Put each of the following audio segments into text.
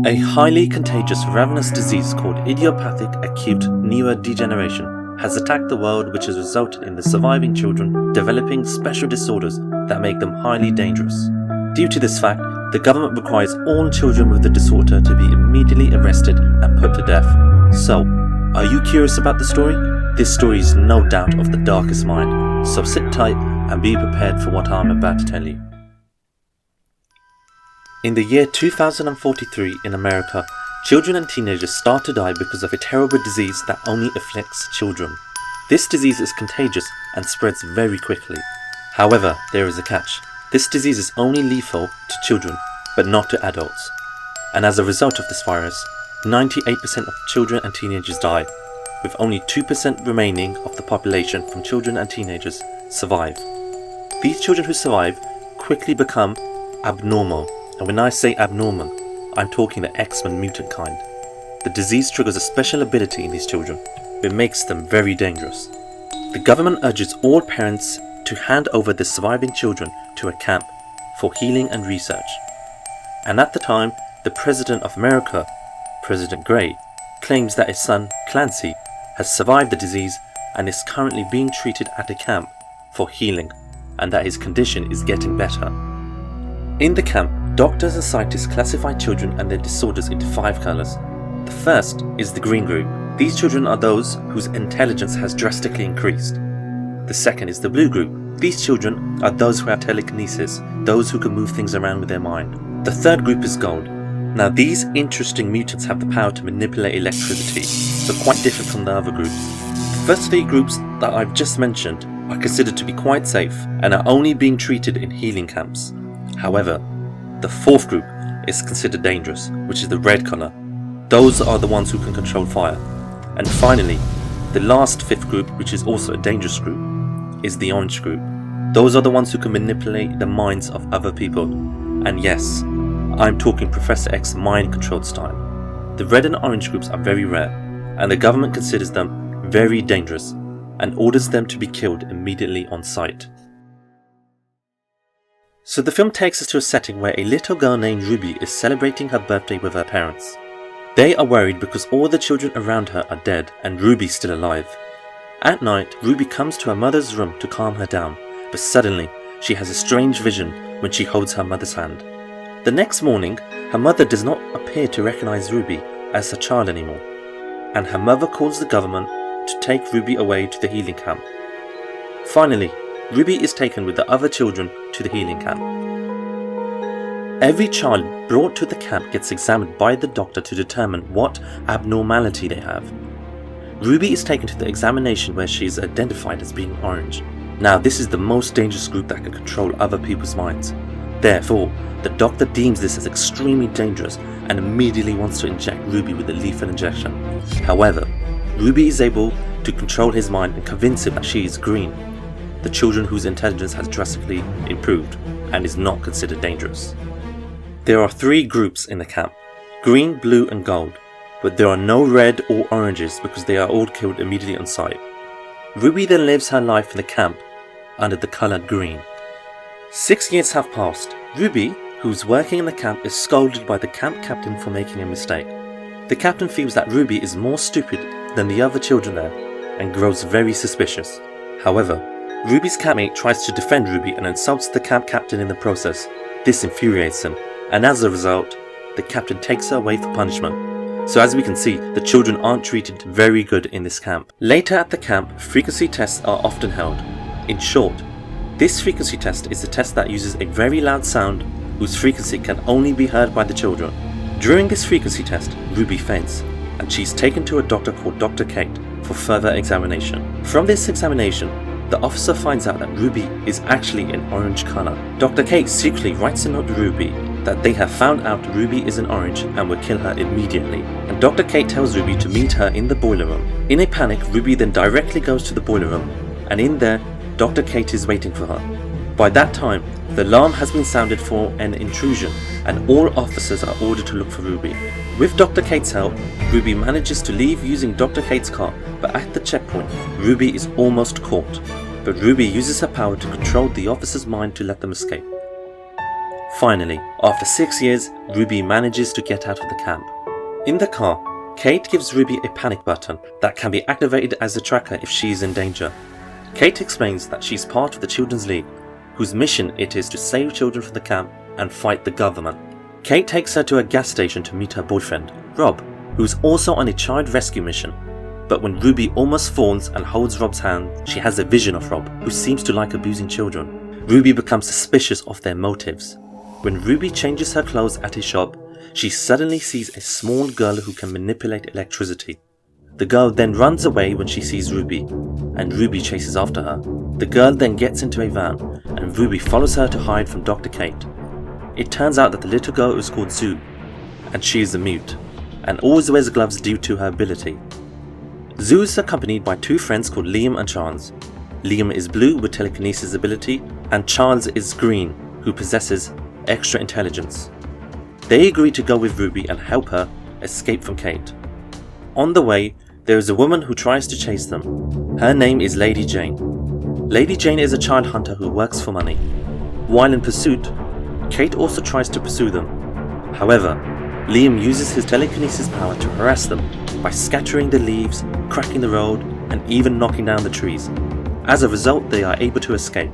A highly contagious ravenous disease called Idiopathic Acute NeuroDegeneration has attacked the world, which has resulted in the surviving children developing special disorders that make them highly dangerous. Due to this fact, the government requires all children with the disorder to be immediately arrested and put to death. So, are you curious about the story? This story is no doubt of the darkest mind, so sit tight and be prepared for what I'm about to tell you. In the year 2043 in America, children and teenagers start to die because of a terrible disease that only afflicts children. This disease is contagious and spreads very quickly. However, there is a catch. This disease is only lethal to children, but not to adults. And as a result of this virus, 98% of children and teenagers die, with only 2% remaining of the population from children and teenagers survive. These children who survive quickly become abnormal. And when I say abnormal, I'm talking the X-Men mutant kind. The disease triggers a special ability in these children, which makes them very dangerous. The government urges all parents to hand over the surviving children to a camp for healing and research. And at the time, the President of America, President Gray, claims that his son, Clancy, has survived the disease and is currently being treated at a camp for healing, and that his condition is getting better. In the camp, doctors and scientists classify children and their disorders into 5 colors. The first is the green group. These children are those whose intelligence has drastically increased. The second is the blue group. These children are those who have telekinesis, those who can move things around with their mind. The third group is gold. Now these interesting mutants have the power to manipulate electricity, so quite different from the other groups. The first 3 groups that I've just mentioned are considered to be quite safe and are only being treated in healing camps. However, the 4th group is considered dangerous, which is the red color. Those are the ones who can control fire. And finally, the last 5th group, which is also a dangerous group, is the orange group. Those are the ones who can manipulate the minds of other people. And yes, I'm talking Professor X mind control style. The red and orange groups are very rare, and the government considers them very dangerous and orders them to be killed immediately on sight. So the film takes us to a setting where a little girl named Ruby is celebrating her birthday with her parents. They are worried because all the children around her are dead and Ruby's still alive. At night, Ruby comes to her mother's room to calm her down, but suddenly she has a strange vision when she holds her mother's hand. The next morning, her mother does not appear to recognize Ruby as her child anymore, and her mother calls the government to take Ruby away to the healing camp. Finally, Ruby is taken with the other children to the healing camp. Every child brought to the camp gets examined by the doctor to determine what abnormality they have. Ruby is taken to the examination where she is identified as being orange. Now this is the most dangerous group that can control other people's minds. Therefore, the doctor deems this as extremely dangerous and immediately wants to inject Ruby with a lethal injection. However, Ruby is able to control his mind and convince him that she is green, the children whose intelligence has drastically improved and is not considered dangerous. There are 3 groups in the camp, green, blue and gold, but there are no red or oranges because they are all killed immediately on sight. Ruby then lives her life in the camp under the colour green. 6 years have passed. Ruby, who's working in the camp, is scolded by the camp captain for making a mistake. The captain feels that Ruby is more stupid than the other children there and grows very suspicious. However, Ruby's campmate tries to defend Ruby and insults the camp captain in the process. This infuriates him, and as a result, the captain takes her away for punishment. So as we can see, the children aren't treated very good in this camp. Later at the camp, frequency tests are often held. In short, this frequency test is a test that uses a very loud sound whose frequency can only be heard by the children. During this frequency test, Ruby faints, and she's taken to a doctor called Dr. Kate for further examination. From this examination, the officer finds out that Ruby is actually an orange color. Dr. Kate secretly writes a note to Ruby that they have found out Ruby is an orange and will kill her immediately. And Dr. Kate tells Ruby to meet her in the boiler room. In a panic, Ruby then directly goes to the boiler room, and in there, Dr. Kate is waiting for her. By that time, the alarm has been sounded for an intrusion, and all officers are ordered to look for Ruby. With Dr. Kate's help, Ruby manages to leave using Dr. Kate's car, but at the checkpoint, Ruby is almost caught. But Ruby uses her power to control the officer's mind to let them escape. Finally, after 6 years, Ruby manages to get out of the camp. In the car, Kate gives Ruby a panic button that can be activated as a tracker if she is in danger. Kate explains that she's part of the Children's League, whose mission it is to save children from the camp and fight the government. Kate takes her to a gas station to meet her boyfriend, Rob, who's also on a child rescue mission. But when Ruby almost falls and holds Rob's hand, she has a vision of Rob, who seems to like abusing children. Ruby becomes suspicious of their motives. When Ruby changes her clothes at a shop, she suddenly sees a small girl who can manipulate electricity. The girl then runs away when she sees Ruby, and Ruby chases after her. The girl then gets into a van, and Ruby follows her to hide from Dr. Kate. It turns out that the little girl is called Zoo, and she is a mute, and always wears gloves due to her ability. Zoo is accompanied by two friends called Liam and Charles. Liam is blue with telekinesis ability, and Charles is green, who possesses extra intelligence. They agree to go with Ruby and help her escape from Kate. On the way, there is a woman who tries to chase them. Her name is Lady Jane. Lady Jane is a child hunter who works for money. While in pursuit, Kate also tries to pursue them. However, Liam uses his telekinesis power to harass them by scattering the leaves, cracking the road, and even knocking down the trees. As a result, they are able to escape.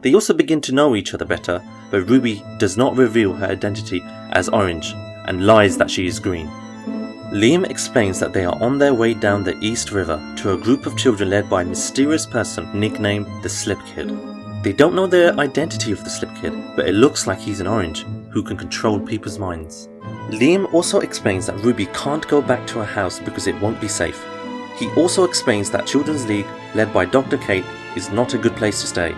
They also begin to know each other better, but Ruby does not reveal her identity as Orange and lies that she is green. Liam explains that they are on their way down the East River to a group of children led by a mysterious person nicknamed the Slip Kid. They don't know the identity of the Slip Kid, but it looks like he's an Orange who can control people's minds. Liam also explains that Ruby can't go back to her house because it won't be safe. He also explains that Children's League, led by Dr. Kate, is not a good place to stay.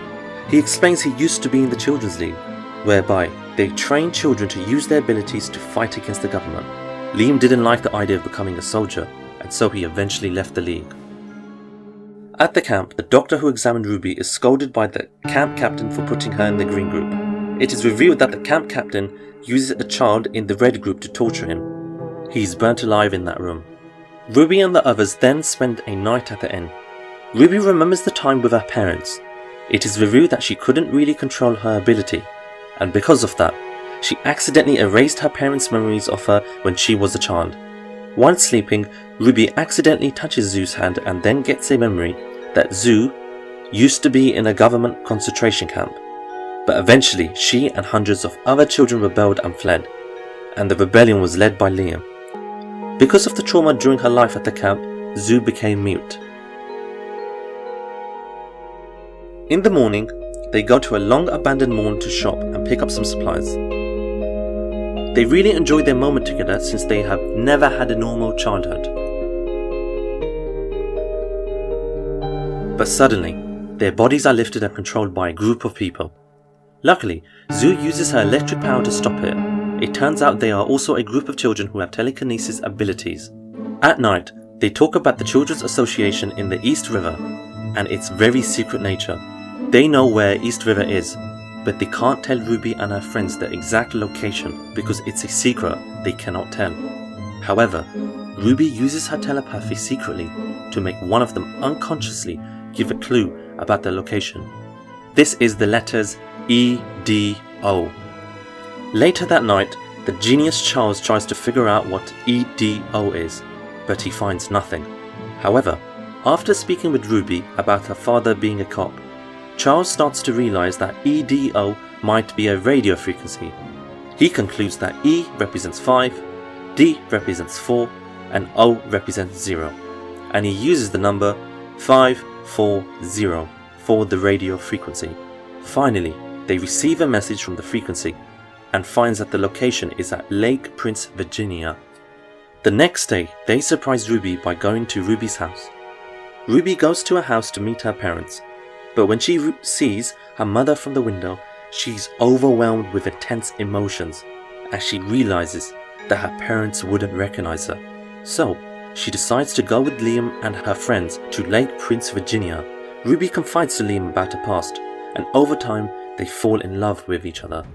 He explains he used to be in the Children's League, whereby they train children to use their abilities to fight against the government. Liam didn't like the idea of becoming a soldier, and so he eventually left the League. At the camp, the doctor who examined Ruby is scolded by the camp captain for putting her in the green group. It is revealed that the camp captain uses a child in the red group to torture him. He is burnt alive in that room. Ruby and the others then spend a night at the inn. Ruby remembers the time with her parents. It is revealed that she couldn't really control her ability, and because of that, she accidentally erased her parents' memories of her when she was a child. While sleeping, Ruby accidentally touches Zoo's hand and then gets a memory that Zoo used to be in a government concentration camp. But eventually, she and hundreds of other children rebelled and fled, and the rebellion was led by Liam. Because of the trauma during her life at the camp, Zoo became mute. In the morning, they go to a long abandoned mall to shop and pick up some supplies. They really enjoy their moment together since they have never had a normal childhood. But suddenly, their bodies are lifted and controlled by a group of people. Luckily, Zoo uses her electric power to stop it. It turns out they are also a group of children who have telekinesis abilities. At night, they talk about the Children's Association in the East River and its very secret nature. They know where East River is, but they can't tell Ruby and her friends the exact location because it's a secret they cannot tell. However, Ruby uses her telepathy secretly to make one of them unconsciously give a clue about their location. This is the letters EDO. Later that night, the genius Charles tries to figure out what EDO is, but he finds nothing. However, after speaking with Ruby about her father being a cop, Charles starts to realize that EDO might be a radio frequency. He concludes that E represents 5, D represents 4, and O represents 0, and he uses the number 540 for the radio frequency. Finally, they receive a message from the frequency and finds that the location is at Lake Prince, Virginia. The next day, they surprise Ruby by going to Ruby's house. Ruby goes to her house to meet her parents, but when she sees her mother from the window, she's overwhelmed with intense emotions as she realizes that her parents wouldn't recognize her. So, she decides to go with Liam and her friends to Lake Prince, Virginia. Ruby confides to Liam about her past, and over time, they fall in love with each other.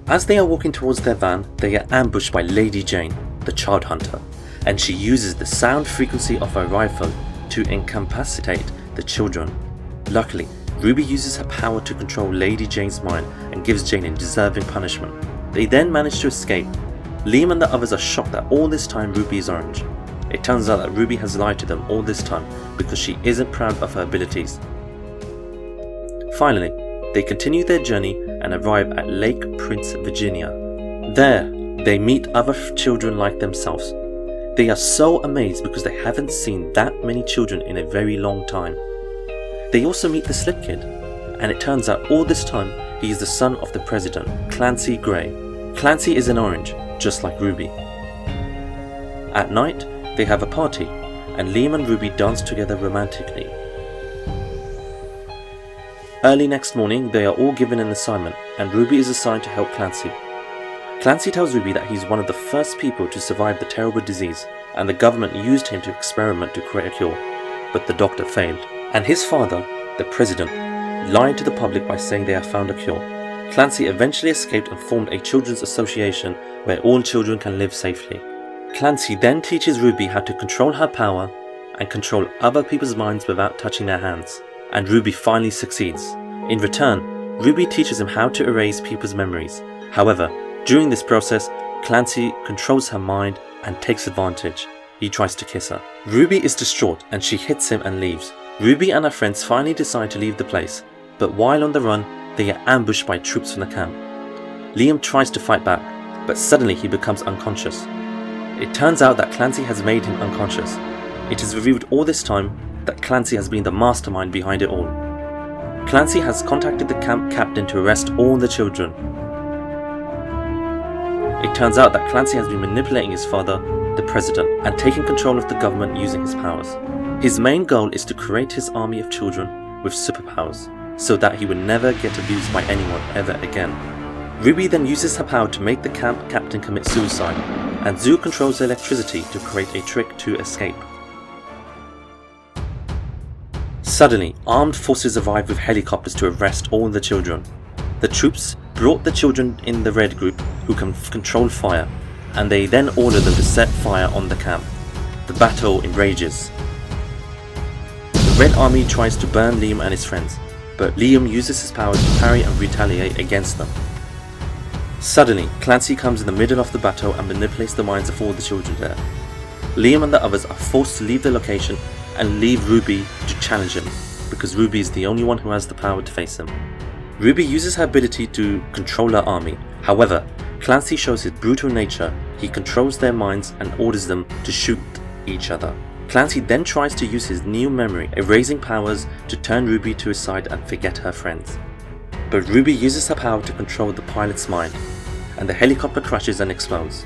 As they are walking towards their van, they are ambushed by Lady Jane, the child hunter, and she uses the sound frequency of her rifle to incapacitate the children. Luckily, Ruby uses her power to control Lady Jane's mind and gives Jane a deserving punishment. They then manage to escape. Liam and the others are shocked that all this time Ruby is orange. It turns out that Ruby has lied to them all this time because she isn't proud of her abilities. Finally, they continue their journey and arrive at Lake Prince, Virginia. There, they meet other children like themselves. They are so amazed because they haven't seen that many children in a very long time. They also meet the Slip Kid, and it turns out all this time he is the son of the president, Clancy Gray. Clancy is an orange, just like Ruby. At night, they have a party, and Liam and Ruby dance together romantically. Early next morning, they are all given an assignment, and Ruby is assigned to help Clancy. Clancy tells Ruby that he's one of the first people to survive the terrible disease, and the government used him to experiment to create a cure, but the doctor failed. And his father, the president, lied to the public by saying they have found a cure. Clancy eventually escaped and formed a children's association where all children can live safely. Clancy then teaches Ruby how to control her power and control other people's minds without touching their hands. And Ruby finally succeeds. In return, Ruby teaches him how to erase people's memories. However, during this process, Clancy controls her mind and takes advantage. He tries to kiss her. Ruby is distraught and she hits him and leaves. Ruby and her friends finally decide to leave the place, but while on the run, they get ambushed by troops from the camp. Liam tries to fight back, but suddenly he becomes unconscious. It turns out that Clancy has made him unconscious. It is revealed all this time that Clancy has been the mastermind behind it all. Clancy has contacted the camp captain to arrest all the children. It turns out that Clancy has been manipulating his father, the president, and taking control of the government using his powers. His main goal is to create his army of children with superpowers, so that he would never get abused by anyone ever again. Ruby then uses her power to make the camp captain commit suicide, and Zoo controls the electricity to create a trick to escape. Suddenly, armed forces arrive with helicopters to arrest all the children. The troops brought the children in the red group who can control fire, and they then order them to set fire on the camp. The battle enrages. The Red Army tries to burn Liam and his friends, but Liam uses his power to parry and retaliate against them. Suddenly, Clancy comes in the middle of the battle and manipulates the minds of all the children there. Liam and the others are forced to leave the location and leave Ruby to challenge him, because Ruby is the only one who has the power to face him. Ruby uses her ability to control her army. However, Clancy shows his brutal nature. He controls their minds and orders them to shoot each other. Clancy then tries to use his new memory, erasing powers, to turn Ruby to his side and forget her friends. But Ruby uses her power to control the pilot's mind, and the helicopter crashes and explodes.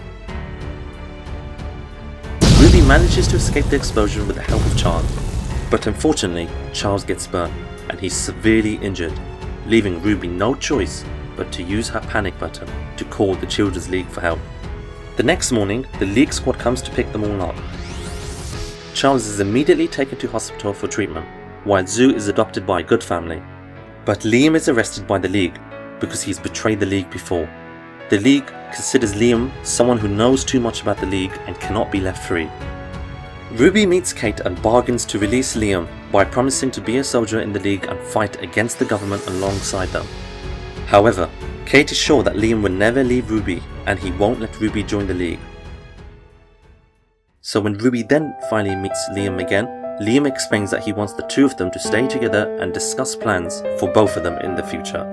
Ruby manages to escape the explosion with the help of Charles, but unfortunately, Charles gets burned, and he's severely injured, leaving Ruby no choice but to use her panic button to call the Children's League for help. The next morning, the League squad comes to pick them all up. Charles is immediately taken to hospital for treatment, while Zoo is adopted by a good family. But Liam is arrested by the League because he's betrayed the League before. The League considers Liam someone who knows too much about the League and cannot be left free. Ruby meets Kate and bargains to release Liam by promising to be a soldier in the League and fight against the government alongside them. However, Kate is sure that Liam will never leave Ruby and he won't let Ruby join the League. So when Ruby then finally meets Liam again, Liam explains that he wants the two of them to stay together and discuss plans for both of them in the future.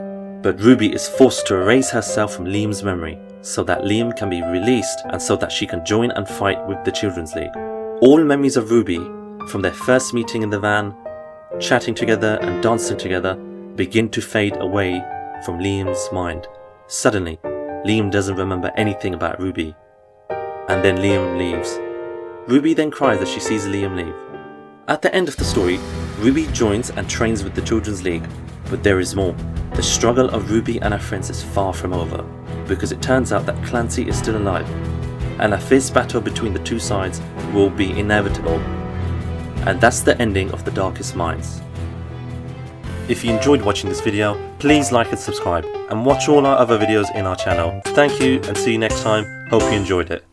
But Ruby is forced to erase herself from Liam's memory so that Liam can be released and so that she can join and fight with the Children's League. All memories of Ruby, from their first meeting in the van, chatting together and dancing together, begin to fade away from Liam's mind. Suddenly, Liam doesn't remember anything about Ruby, and then Liam leaves. Ruby then cries as she sees Liam leave. At the end of the story, Ruby joins and trains with the Children's League, but there is more. The struggle of Ruby and her friends is far from over, because it turns out that Clancy is still alive, and a fierce battle between the two sides will be inevitable. And that's the ending of The Darkest Minds. If you enjoyed watching this video, please like and subscribe, and watch all our other videos in our channel. Thank you and see you next time. Hope you enjoyed it.